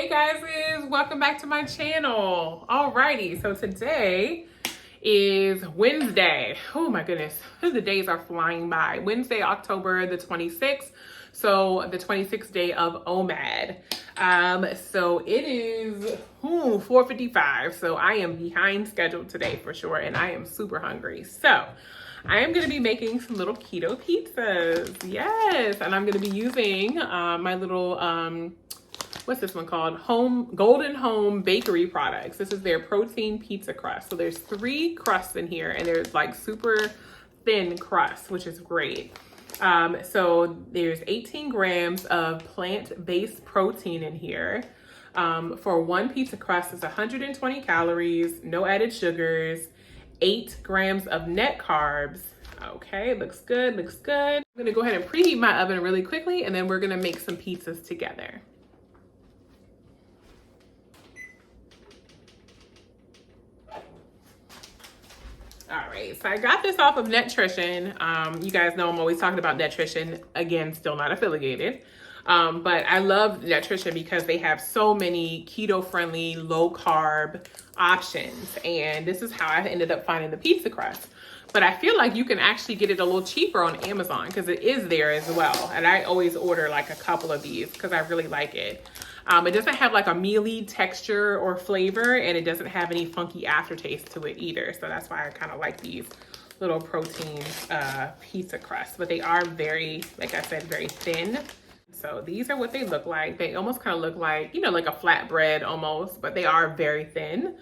Hey guys, welcome back to my channel. Alrighty, so today is Wednesday. Oh my goodness, the days are flying by. Wednesday, October the 26th. So the 26th day of OMAD. So it is 4:55. So I am behind schedule today for sure, and I am super hungry. So I am going to be making some little keto pizzas. Yes, and I'm going to be using my little what's this one called? Golden Home Bakery products. This is their protein pizza crust. So there's 3 crusts in here, and there's like super thin crust, which is great. So there's 18 grams of plant-based protein in here. For one pizza crust is 120 calories, no added sugars, 8 grams of net carbs. Okay, looks good, looks good. I'm gonna go ahead and preheat my oven really quickly, and then we're gonna make some pizzas together. All right, so I got this off of Nutrition. You guys know I'm always talking about Nutrition. Again, still not affiliated. But I love Nutrition because they have so many keto-friendly, low-carb options. And this is how I ended up finding the pizza crust. But I feel like you can actually get it a little cheaper on Amazon because it is there as well. And I always order like a couple of these because I really like it. It doesn't have like a mealy texture or flavor, and it doesn't have any funky aftertaste to it either. So that's why I kind of like these little protein pizza crusts. But they are very, like I said, very thin. So these are what they look like. They almost kind of look like, you know, like a flatbread almost, but they are very thin.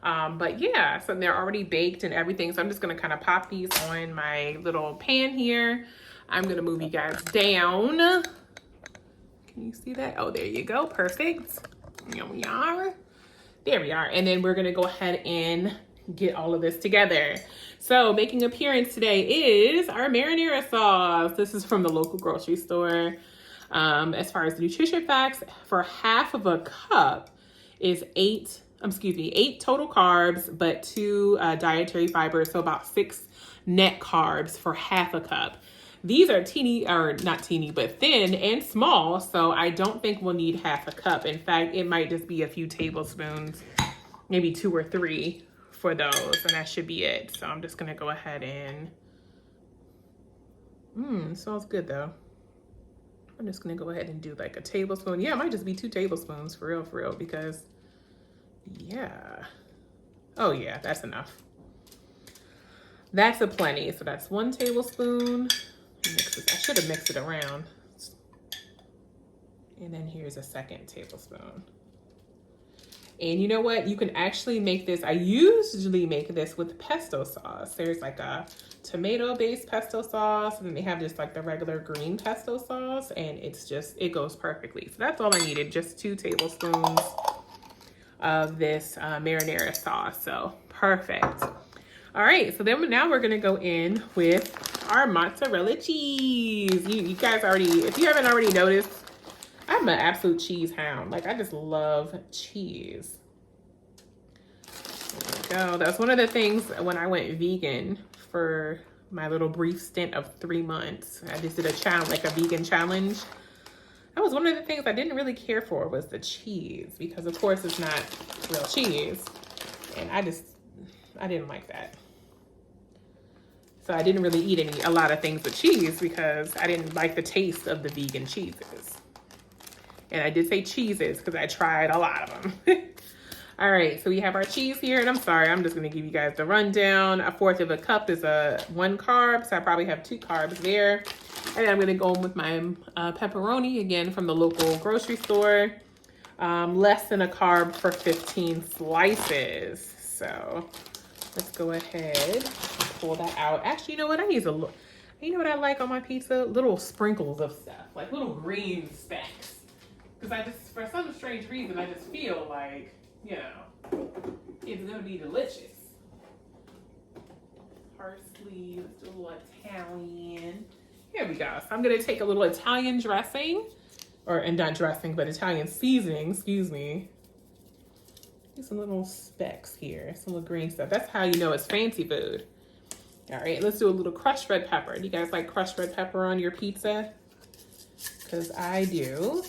But yeah, so they're already baked and everything. So I'm just gonna kind of pop these on my little pan here. I'm gonna move you guys down. Can you see that? Oh, there you go. Perfect. Here we are. There we are. And then we're going to go ahead and get all of this together. So making appearance today is our marinara sauce. This is from the local grocery store. As far as the nutrition facts, for half of a cup is 8 total carbs, but 2 dietary fibers. So about 6 net carbs for half a cup. These are teeny, or not teeny, but thin and small, so I don't think we'll need half a cup. In fact, it might just be a few tablespoons, maybe 2 or 3 for those, and that should be it. So I'm just gonna go ahead and, smells good though. I'm just gonna go ahead and do like a tablespoon. Yeah, it might just be 2 tablespoons for real, because yeah. Oh yeah, that's enough. That's a plenty, so that's 1 tablespoon. I should have mixed it around. And then here's a 2nd tablespoon. And you know what? You can actually make this. I usually make this with pesto sauce. There's like a tomato-based pesto sauce, and then they have just like the regular green pesto sauce, and it goes perfectly. So that's all I needed, just 2 tablespoons of this marinara sauce. So perfect. All right, so then now we're gonna go in with our mozzarella cheese. You guys already, if you haven't already noticed, I'm an absolute cheese hound. Like, I just love cheese. There we go. That's one of the things when I went vegan for my little brief stint of 3 months. I just did a challenge, like a vegan challenge. That was one of the things I didn't really care for, was the cheese, because of course it's not real cheese. And I didn't like that. So I didn't really eat a lot of things with cheese because I didn't like the taste of the vegan cheeses. And I did say cheeses because I tried a lot of them. All right, so we have our cheese here, and I'm sorry, I'm just gonna give you guys the rundown. 1/4 of a cup is 1 carb, so I probably have 2 carbs there. And then I'm gonna go in with my pepperoni, again from the local grocery store. Less than a carb for 15 slices. So let's go ahead, pull that out. Actually, you know what? You know what I like on my pizza? Little sprinkles of stuff, like little green specks. Because for some strange reason, I just feel like, you know, it's gonna be delicious. Parsley, let's do a little Italian. Here we go. So I'm gonna take a little Italian dressing, and not dressing, but Italian seasoning, excuse me. Some little specks here, some little green stuff. That's how you know it's fancy food. All right, let's do a little crushed red pepper. Do you guys like crushed red pepper on your pizza? Because I do.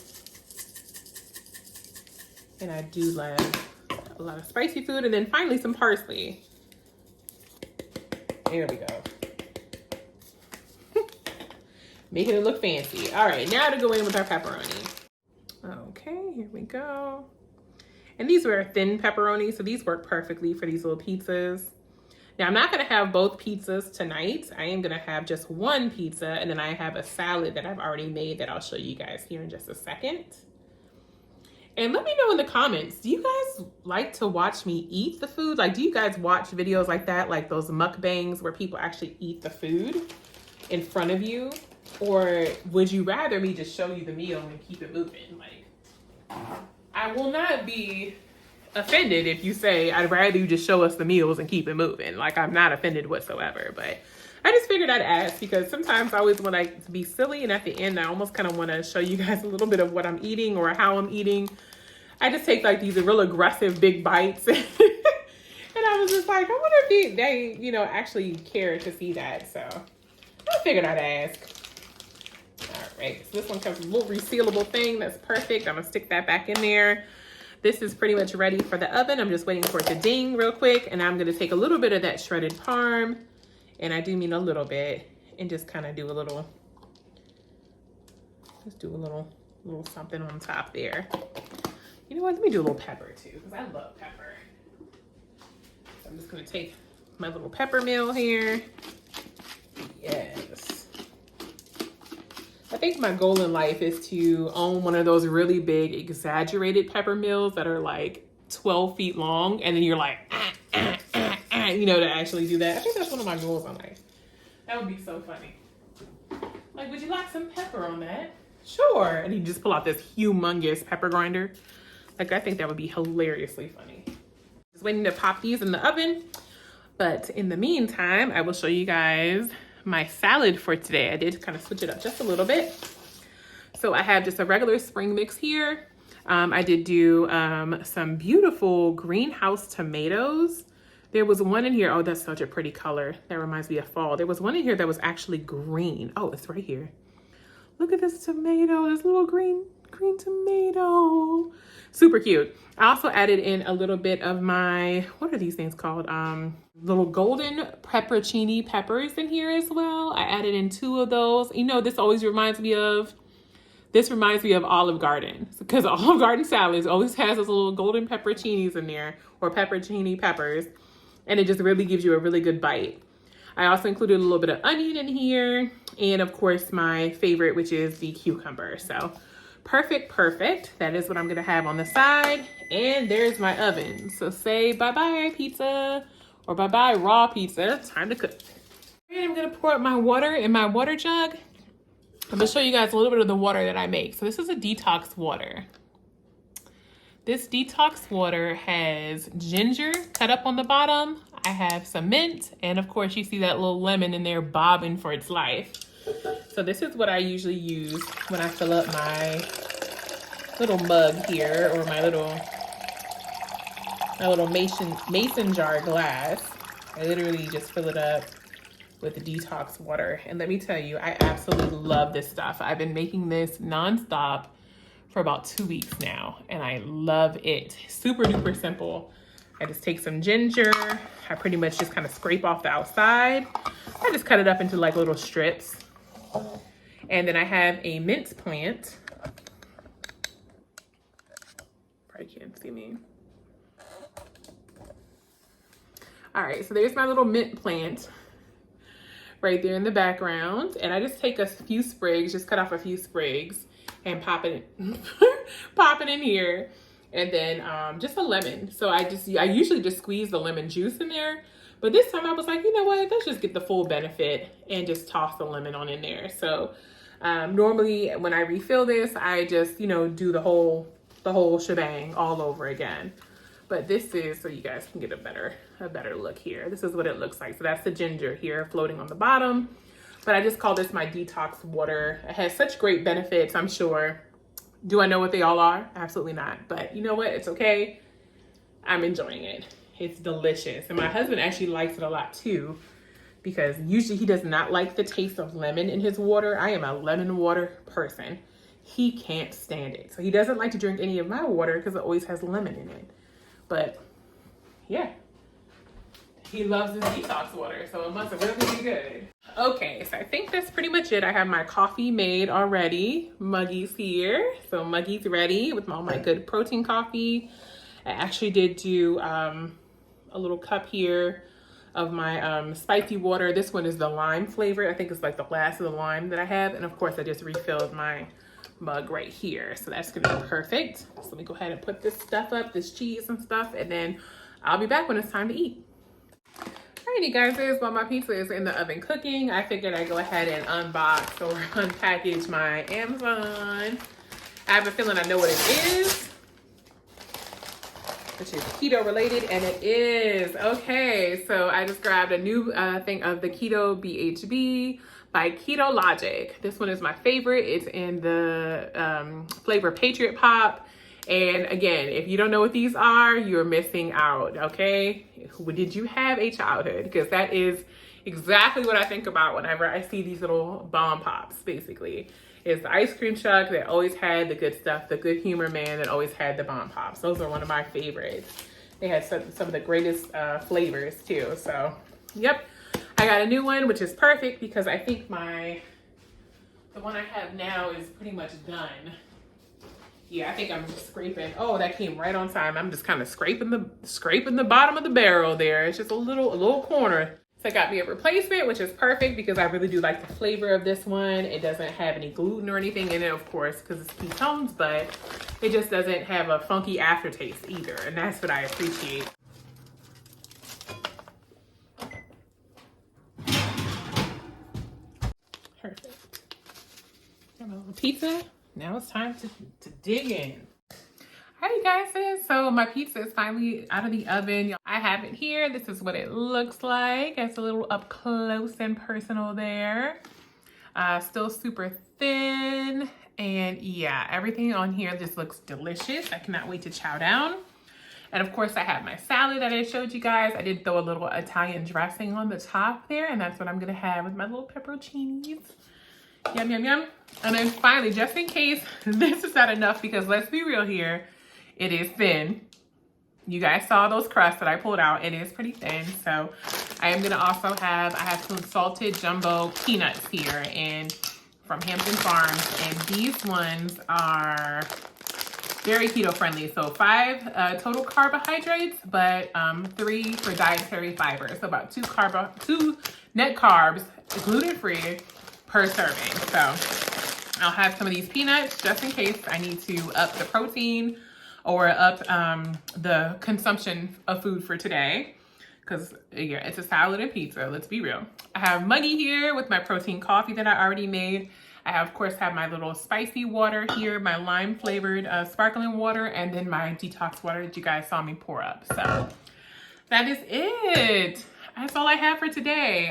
And I do love a lot of spicy food. And then finally some parsley. There we go. Making it look fancy. All right, now to go in with our pepperoni. Okay, here we go. And these were thin pepperoni, so these work perfectly for these little pizzas. Now, I'm not gonna have both pizzas tonight. I am gonna have just one pizza, and then I have a salad that I've already made that I'll show you guys here in just a second. And let me know in the comments, do you guys like to watch me eat the food? Like, do you guys watch videos like that, like those mukbangs where people actually eat the food in front of you? Or would you rather me just show you the meal and keep it moving? Like, I will not be offended if you say, I'd rather you just show us the meals and keep it moving. Like, I'm not offended whatsoever, but I just figured I'd ask because sometimes I always want to be silly, and at the end, I almost kind of want to show you guys a little bit of what I'm eating or how I'm eating. I just take like these real aggressive big bites. And I was just like, I wonder if they, you know, actually care to see that. So I figured I'd ask. All right, so this one comes with a little resealable thing. That's perfect. I'm gonna stick that back in there. This is pretty much ready for the oven. I'm just waiting for it to ding real quick. And I'm gonna take a little bit of that shredded parm, and I do mean a little bit, and just kind of do a little, little something on top there. You know what, let me do a little pepper too, because I love pepper. So I'm just gonna take my little pepper mill here. Yes. I think my goal in life is to own one of those really big, exaggerated pepper mills that are like 12 feet long. And then you're like, you know, to actually do that. I think that's one of my goals in life. That would be so funny. Like, would you like some pepper on that? Sure. And you just pull out this humongous pepper grinder. Like, I think that would be hilariously funny. Just waiting to pop these in the oven. But in the meantime, I will show you guys my salad for today. I did kind of switch it up just a little bit. So I have just a regular spring mix here. I did do some beautiful greenhouse tomatoes. There was one in here. Oh, that's such a pretty color. That reminds me of fall. There was one in here that was actually green. Oh, it's right here. Look at this tomato, this little green tomato. Super cute. I also added in a little bit of my, what are these things called? Little golden pepperoncini peppers in here as well. I added in 2 of those. You know, this reminds me of Olive Garden, because Olive Garden salads always has those little golden pepperoncinis in there, or pepperoncini peppers, and it just really gives you a really good bite. I also included a little bit of onion in here, and of course my favorite, which is the cucumber. So perfect. That is what I'm gonna have on the side. And there's my oven. So say bye-bye pizza, or bye-bye raw pizza. Time to cook. And I'm gonna pour out my water in my water jug. I'm gonna show you guys a little bit of the water that I make. So this is a detox water. This detox water has ginger cut up on the bottom. I have some mint, and of course you see that little lemon in there bobbing for its life. So this is what I usually use when I fill up my little mug here, or my little mason jar glass. I literally just fill it up with the detox water. And let me tell you, I absolutely love this stuff. I've been making this nonstop for about 2 weeks now, and I love it. Super duper simple. I just take some ginger. I pretty much just kind of scrape off the outside. I just cut it up into like little strips. And then I have a mint plant. Probably can't see me. All right, so there's my little mint plant right there in the background. And I just take a few sprigs, just cut off a few sprigs and pop it in here. And then just a lemon. So I usually just squeeze the lemon juice in there. But this time I was like, you know what, let's just get the full benefit and just toss the lemon on in there. So normally when I refill this, I just, you know, do the whole shebang all over again. But this is, so you guys can get a better look here. This is what it looks like. So that's the ginger here floating on the bottom. But I just call this my detox water. It has such great benefits, I'm sure. Do I know what they all are? Absolutely not. But you know what? It's okay. I'm enjoying it. It's delicious. And my husband actually likes it a lot too, because usually he does not like the taste of lemon in his water. I am a lemon water person. he can't stand it. So he doesn't like to drink any of my water because it always has lemon in it. But yeah, he loves his detox water, so it must really be good. Okay, so I think that's pretty much it. I have my coffee made already. Muggy's here. So Muggy's ready with all my good protein coffee. I actually did do a little cup here of my spicy water. This one is the lime flavor. I think it's like the last of the lime that I have. And of course, I just refilled my mug right here. So that's gonna be perfect. So let me go ahead and put this stuff up, this cheese and stuff, and then I'll be back when it's time to eat. Alrighty guys, here's while my pizza is in the oven cooking. I figured I'd go ahead and unbox or unpackage my Amazon. I have a feeling I know what it is, which is keto related, and it is. Okay, so I just grabbed a new thing of the Keto BHB by Keto Logic. This one is my favorite. It's in the flavor Patriot Pop. And again, if you don't know what these are, you're missing out, okay? Did you have a childhood? Because that is exactly what I think about whenever I see these little bomb pops, basically. It's the ice cream truck that always had the good stuff, the good humor man that always had the bomb pops. Those are one of my favorites. They had some of the greatest flavors too. So, yep, I got a new one, which is perfect because I think the one I have now is pretty much done. Yeah, I think I'm just scraping. Oh, that came right on time. I'm just kind of scraping the bottom of the barrel there. It's just a little corner. So I got me a replacement, which is perfect because I really do like the flavor of this one. It doesn't have any gluten or anything in it, of course, because it's ketones, but it just doesn't have a funky aftertaste either. And that's what I appreciate. Perfect. Got my little pizza. Now it's time to dig in. All right, guys, so my pizza is finally out of the oven. I have it here. This is what it looks like. It's a little up close and personal there. Still super thin. And yeah, everything on here just looks delicious. I cannot wait to chow down. And of course, I have my salad that I showed you guys. I did throw a little Italian dressing on the top there, and that's what I'm gonna have with my little pepperoncinis. Yum, yum, yum. And then finally, just in case this is not enough, because let's be real here, it is thin. You guys saw those crusts that I pulled out. It is pretty thin. So I am gonna also I have some salted jumbo peanuts here and from Hampton Farms. And these ones are very keto friendly. So 5 total carbohydrates, but 3 for dietary fiber. So about 2 net carbs, gluten-free, per serving. So I'll have some of these peanuts just in case I need to up the protein or up the consumption of food for today. Because yeah, it's a salad and pizza, let's be real. I have Muggy here with my protein coffee that I already made. I of course have my little spicy water here, my lime flavored sparkling water, and then my detox water that you guys saw me pour up. So that is it. That's all I have for today.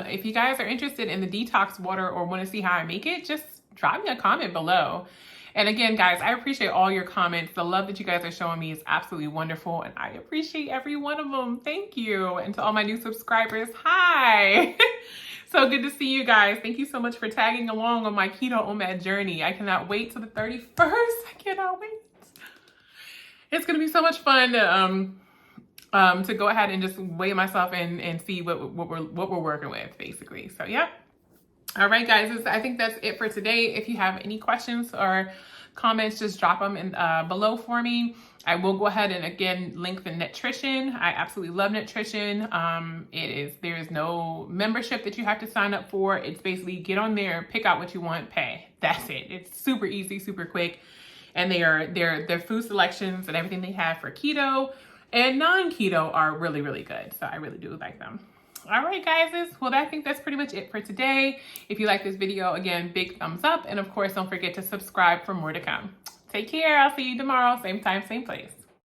If you guys are interested in the detox water or want to see how I make it, just drop me a comment below. And again, guys, I appreciate all your comments. The love that you guys are showing me is absolutely wonderful, and I appreciate every one of them. Thank you. And to all my new subscribers, hi. So good to see you guys. Thank you so much for tagging along on my keto OMAD journey. I cannot wait till the 31st. I cannot wait. It's gonna be so much fun to go ahead and just weigh myself in and see what we're working with, basically. So yeah. All right, guys, I think that's it for today. If you have any questions or comments, just drop them in below for me. I will go ahead and again link the nutrition. I absolutely love nutrition. There is no membership that you have to sign up for. It's basically get on there, pick out what you want, pay. That's it. It's super easy, super quick. And their food selections and everything they have for keto and non-keto are really, really good. So I really do like them. All right, guys. Well, I think that's pretty much it for today. If you like this video, again, big thumbs up. And of course, don't forget to subscribe for more to come. Take care. I'll see you tomorrow. Same time, same place.